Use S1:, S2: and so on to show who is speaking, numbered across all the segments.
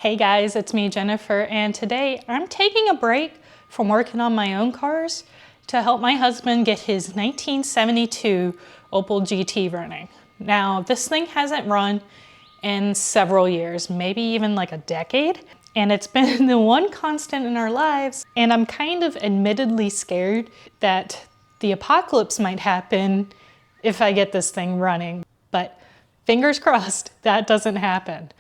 S1: Hey guys, it's me, Jennifer, and today I'm taking a break from working on my own cars to help my husband get his 1972 Opel GT running. Now, this thing hasn't run in several years, maybe even like a decade, and it's been the one constant in our lives, and I'm kind of admittedly scared that the apocalypse might happen if I get this thing running, but fingers crossed that doesn't happen.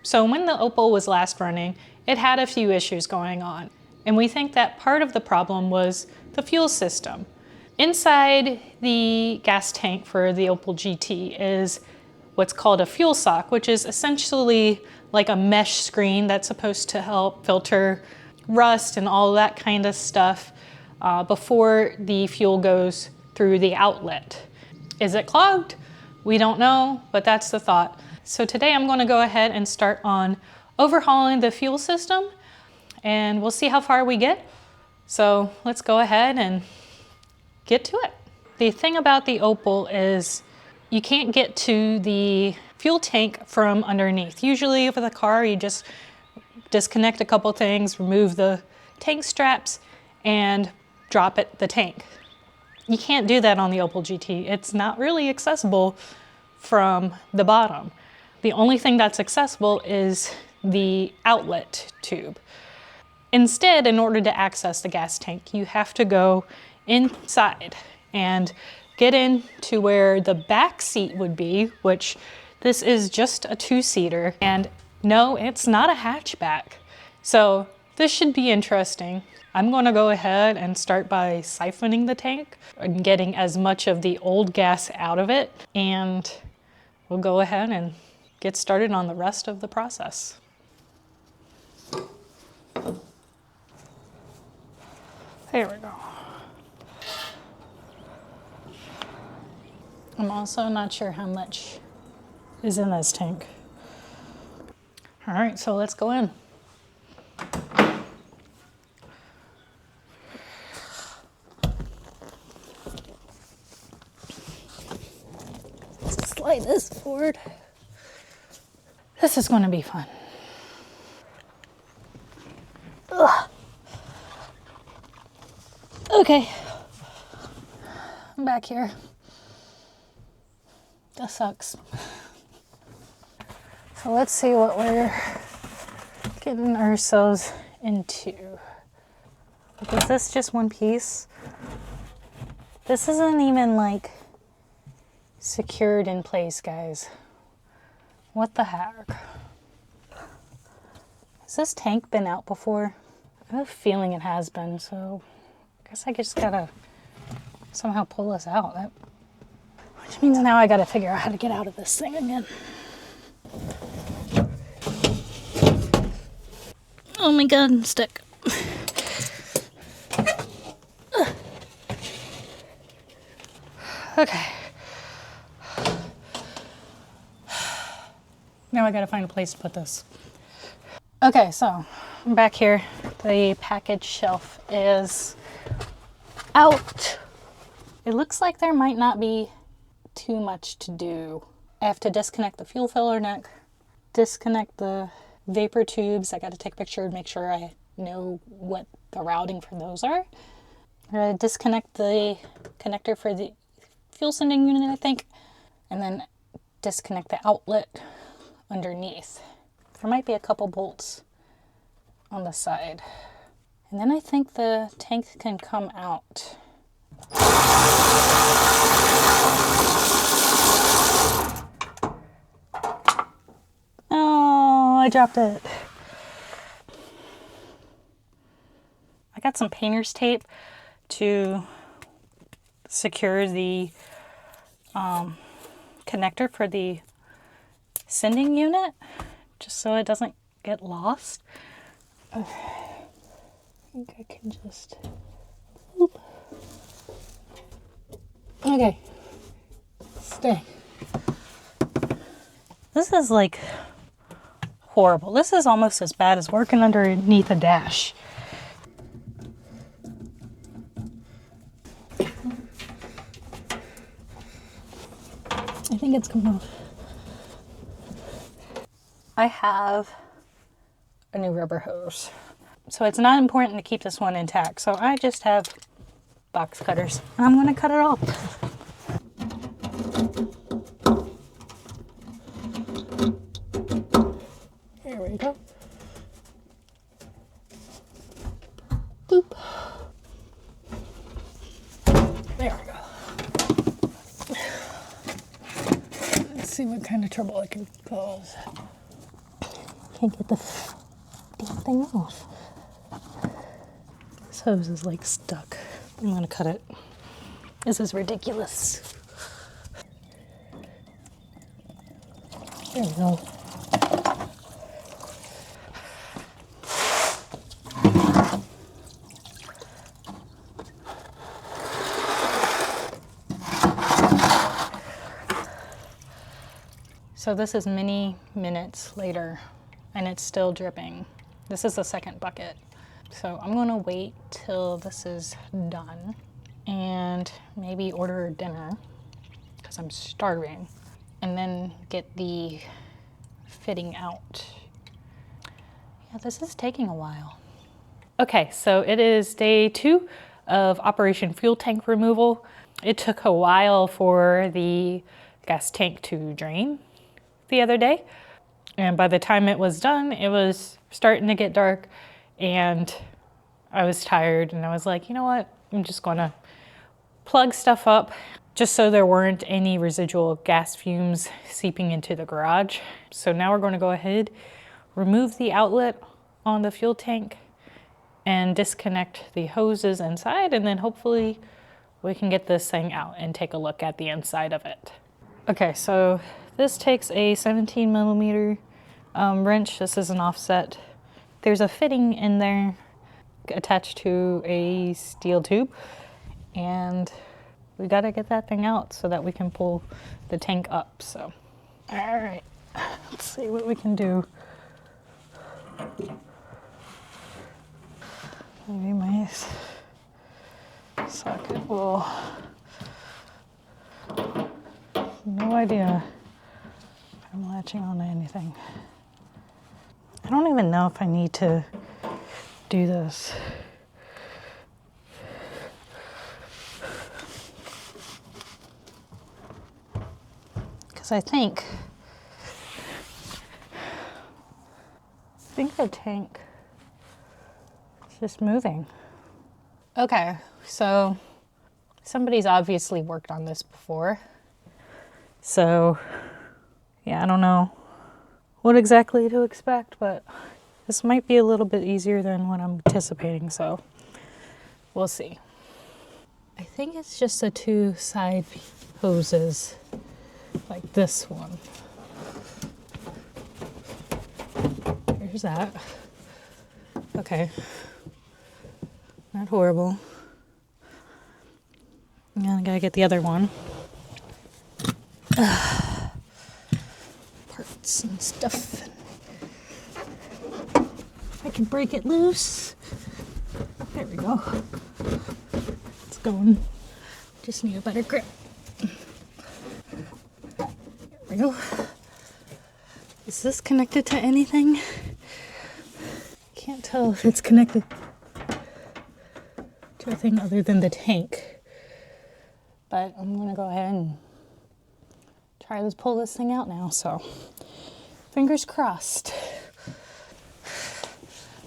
S1: So when the Opel was last running, it had a few issues going on, and we think that part of the problem was the fuel system. Inside the gas tank for the Opel GT is what's called a fuel sock, which is essentially like a mesh screen that's supposed to help filter rust and all that kind of stuff before the fuel goes through the outlet. Is it clogged? We don't know, but that's the thought. So today I'm going to go ahead and start on overhauling the fuel system, and we'll see how far we get. So let's go ahead and get to it. The thing about the Opel is you can't get to the fuel tank from underneath. Usually with a car, you just disconnect a couple things, remove the tank straps, and drop the tank. You can't do that on the Opel GT. It's not really accessible from the bottom. The only thing that's accessible is the outlet tube. Instead, in order to access the gas tank, you have to go inside and get into where the back seat would be, which this is just a two-seater, and no, it's not a hatchback. So this should be interesting. I'm going to go ahead and start by siphoning the tank and getting as much of the old gas out of it, and we'll go ahead and get started on the rest of the process. There we go. I'm also not sure how much is in this tank. All right, so let's go in. Let's slide this forward. This is going to be fun. Ugh. Okay, I'm back here. That sucks. So let's see what we're getting ourselves into. Is this just one piece? This isn't even like secured in place, guys. What the heck? Has this tank been out before? I have a feeling it has been, so I guess I just gotta somehow pull this out. Which means now I gotta figure out how to get out of this thing again. Oh my god, I'm stuck. Okay. Now I gotta find a place to put this. Okay, so I'm back here. The package shelf is out. It looks like there might not be too much to do. I have to disconnect the fuel filler neck, disconnect the vapor tubes. I gotta take a picture and make sure I know what the routing for those are. I gotta disconnect the connector for the fuel sending unit, I think, and then disconnect the outlet underneath. There might be a couple bolts on the side. And then I think the tank can come out. Oh, I dropped it. I got some painter's tape to secure the connector for the sending unit, just so it doesn't get lost. Okay. I think I can just... Oop. Okay. Stay. This is like horrible. This is almost as bad as working underneath a dash. I think it's come off. I have a new rubber hose. So it's not important to keep this one intact. So I just have box cutters and I'm going to cut it off. Here we go. Boop. There we go. Let's see what kind of trouble I can cause. Can't get the damn thing off. This hose is like stuck. I'm gonna cut it. This is ridiculous. There we go. So this is many minutes later and it's still dripping. This is the second bucket. So I'm gonna wait till this is done and maybe order dinner because I'm starving and then get the fitting out. Yeah, this is taking a while. Okay, so it is day 2 of Operation Fuel Tank Removal. It took a while for the gas tank to drain the other day. And by the time it was done, it was starting to get dark and I was tired and I was like, you know what? I'm just gonna plug stuff up just so there weren't any residual gas fumes seeping into the garage. So now we're gonna go ahead, remove the outlet on the fuel tank and disconnect the hoses inside, and then hopefully we can get this thing out and take a look at the inside of it. Okay, so this takes a 17 millimeter wrench. This is an offset. There's a fitting in there attached to a steel tube, and we gotta get that thing out so that we can pull the tank up. So, all right, let's see what we can do. Maybe my socket will. No idea if I'm latching on to anything. I don't even know if I need to do this. Because I think the tank is just moving. Okay, so somebody's obviously worked on this before. So, yeah, I don't know what exactly to expect, but this might be a little bit easier than what I'm anticipating, so we'll see. I think it's just the 2 side hoses, like this one. Here's that. Okay. Not horrible. Now I gotta get the other one. Parts and stuff. I can break it loose. There we go. It's going. Just need a better grip. There we go. Is this connected to anything? Can't tell if it's connected to a thing other than the tank. But I'm gonna go ahead and try to pull this thing out now, so fingers crossed.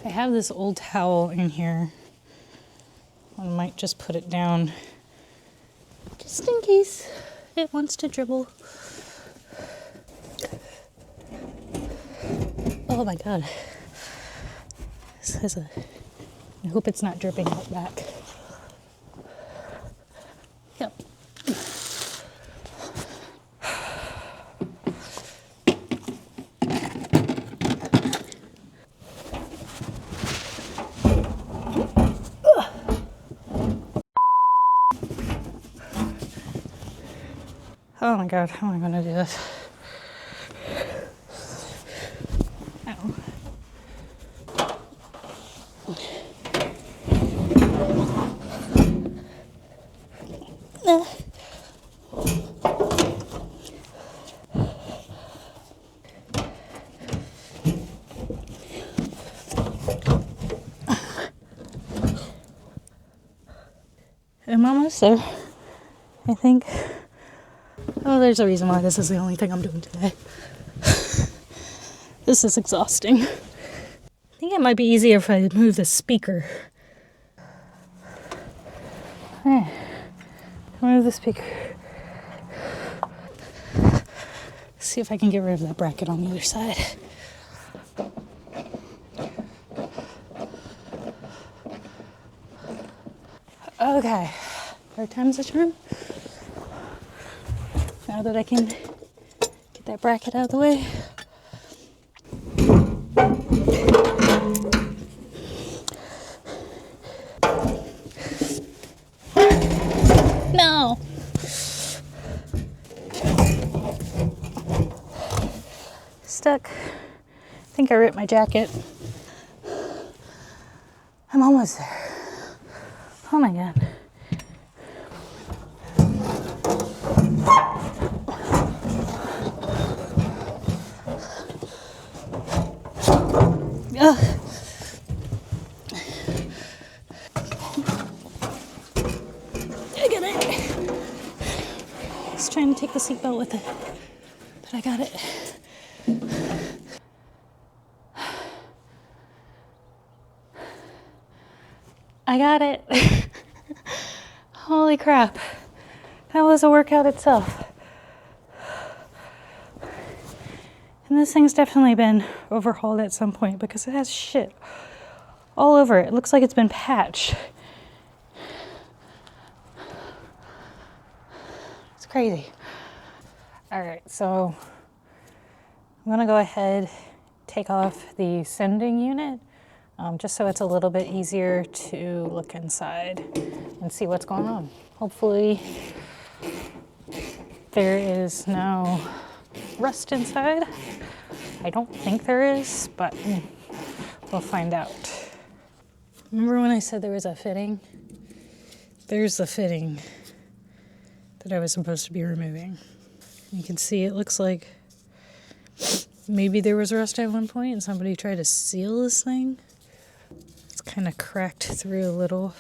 S1: I have this old towel in here. I might just put it down just in case it wants to dribble. Oh my god. This is I hope it's not dripping out back. Yep. Oh my god, how am I gonna do this? Ow. I'm almost there, I think. Oh, there's a reason why this is the only thing I'm doing today. This is exhausting. I think it might be easier if I move the speaker. Move the speaker. See if I can get rid of that bracket on the other side. Okay, third time's the charm. Now that I can get that bracket out of the way. No! Stuck. I think I ripped my jacket. I'm almost there. Oh my god. Ugh. I got it. I was trying to take the seatbelt with it, but I got it. I got it. Holy crap. That was a workout itself. And this thing's definitely been overhauled at some point because it has shit all over it. It looks like it's been patched. It's crazy. All right, so I'm gonna go ahead, take off the sending unit, just so it's a little bit easier to look inside and see what's going on. Hopefully there is no rust inside. I don't think there is, but we'll find out. Remember when I said there was a fitting? There's the fitting that I was supposed to be removing. You can see it looks like maybe there was rust at one point and somebody tried to seal this thing. It's kind of cracked through a little.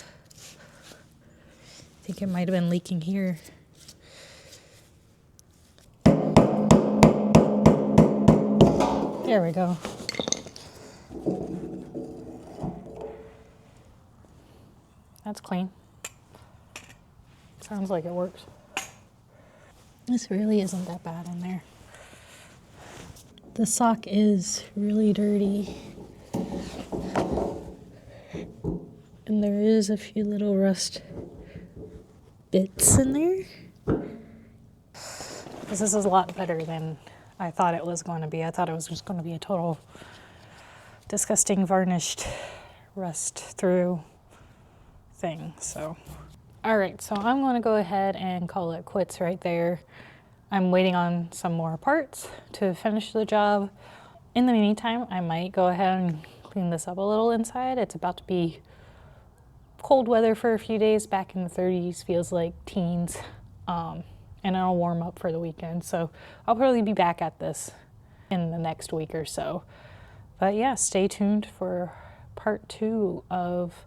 S1: I think it might have been leaking here. There we go. That's clean. Sounds like it works. This really isn't that bad in there. The sock is really dirty. And there is a few little rust bits in there. This is a lot better than I thought it was going to be. I thought it was just going to be a total disgusting varnished rust through thing. So, all right, so I'm going to go ahead and call it quits right there. I'm waiting on some more parts to finish the job. In the meantime, I might go ahead and clean this up a little inside. It's about to be cold weather for a few days, back in the 30s, feels like teens. And it'll warm up for the weekend. So I'll probably be back at this in the next week or so. But yeah, stay tuned for part 2 of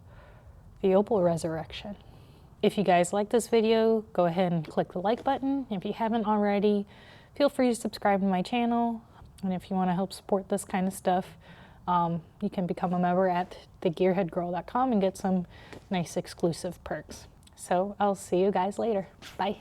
S1: the Opel resurrection. If you guys like this video, go ahead and click the like button. If you haven't already, feel free to subscribe to my channel. And if you want to help support this kind of stuff, you can become a member at thegearheadgirl.com and get some nice exclusive perks. So I'll see you guys later. Bye.